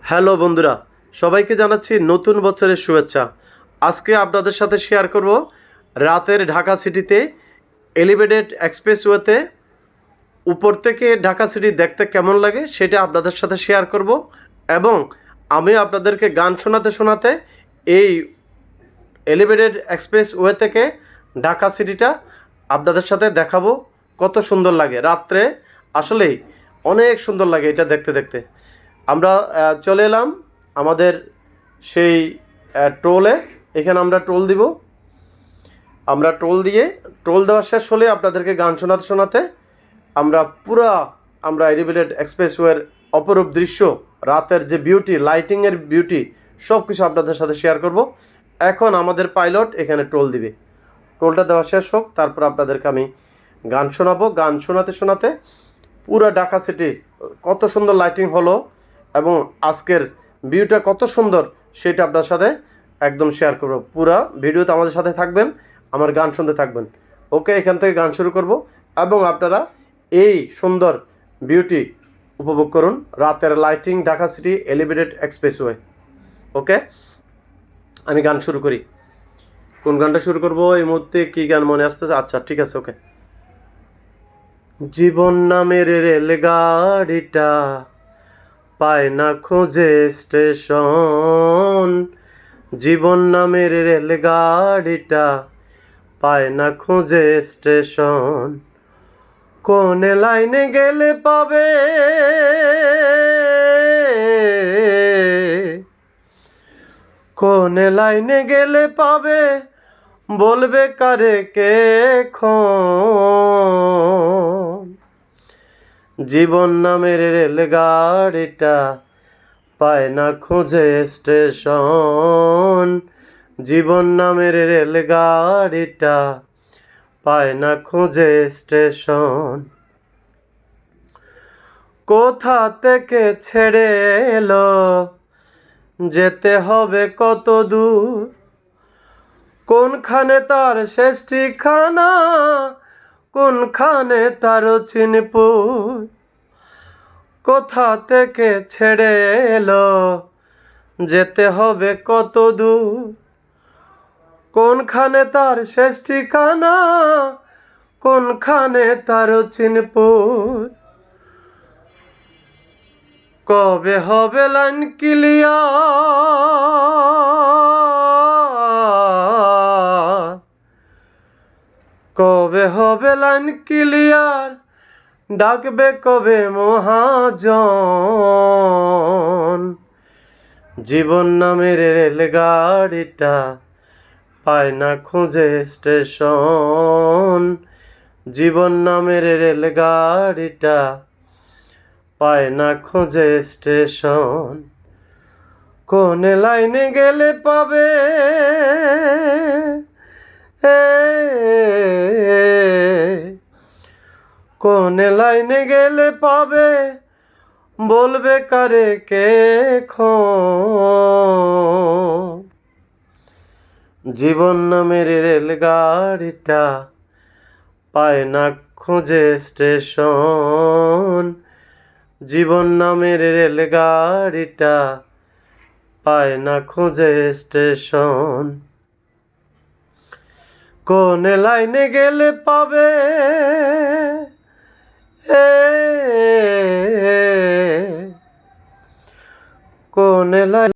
Hello বন্ধুরা, সবাইকে জানাচ্ছি নতুন বছরের শুভেচ্ছা। আজকে আপনাদের সাথে শেয়ার করব রাতের ঢাকা সিটিতে এলিভেটেড এক্সপ্রেসওয়েতে উপর থেকে ঢাকা সিটি দেখতে কেমন লাগে সেটা আপনাদের সাথে শেয়ার করব এবং আমি আপনাদেরকে গান শোনাতে শোনাতে এই এলিভেটেড এক্সপ্রেসওয়ে থেকে ঢাকা সিটিটা আপনাদের সাথে দেখাবো কত সুন্দর লাগে রাত্রে। আসলেই অনেক সুন্দর লাগে এটা দেখতে দেখতে। আমরা চলে এলাম আমাদের সেই টোলে। এখানে আমরা টোল দিব। আমরা টোল দেওয়া শেষ হলে আপনাদেরকে গান শোনাতে শোনাতে আমরা এলিভেটেড এক্সপ্রেসওয়ের অপরূপ দৃশ্য, রাতের যে বিউটি, লাইটিংয়ের বিউটি, সব কিছু আপনাদের সাথে শেয়ার করব। এখন আমাদের পাইলট এখানে টোল দিবে। টোলটা দেওয়া শেষ হোক, তারপর আপনাদেরকে আমি গান শোনাবো। গান শোনাতে শোনাতে পুরো ঢাকা সিটি কত সুন্দর লাইটিং হলো এবং আজকের ভিউটা কত সুন্দর সেটা আপনার সাথে একদম শেয়ার করব। পুরা ভিডিওতে আমাদের সাথে থাকবেন, আমার গান শুনতে থাকবেন। ওকে, এখান থেকে গান শুরু করব এবং আপনারা এই সুন্দর বিউটি উপভোগ করুন, রাতের lighting, Dhaka city elevated expressway. Okay, আমি গান শুরু করি। কোন গানটা শুরু করব এই মুহূর্তে, কী গান মনে আসতেছে? আচ্ছা, ঠিক আছে, ওকে। জীবন নামের রেলগাড়িটা পায় না খোঁজে স্টেশন, জীবন নামের রেলগাড়িটা পায় না খোঁজে স্টেশন। কোন লাইনে গেলে পাবে, কোন লাইনে গেলে পাবে, বলবে কারে কে খন। জীবন নামের রেলগাড়িটা পায় না খোঁজে স্টেশন, জীবন নামের রেলগাড়িটা পায় না খোঁজে স্টেশন। কোথা থেকে ছেড়ে এলো, যেতে হবে কত দূর, কোনখানে তার শেষ ঠিকানা, কোনখানে তার চিনপুর। কোথা থেকে ছেড়ে এলো, যেতে হবে কত দূর, কোনখানে তার শেষ ঠিকানা, কোনখানে তার চিনপুর। কবে হবে লাইন ক্লিয়ার, কবে হবে লাইন ক্লিয়ার, ডাকবে কবে মহাজন। জীবন নামের রেলগাড়িটা পায় না খুঁজে স্টেশন, জীবন নামের রেলগাড়িটা পায় না খুঁজে স্টেশন। কোন লাইনে গেলে পাবে, কোন লাইনে গেলে পাবে, বলবে কারে কে খন। জীবন নামের রেলগাড়িটা পায় না খুঁজে স্টেশন, জীবন নামের রেলগাড়িটা পায় না খুঁজে স্টেশন। কোন লাইনে গেলে পাবে, কোন লাইন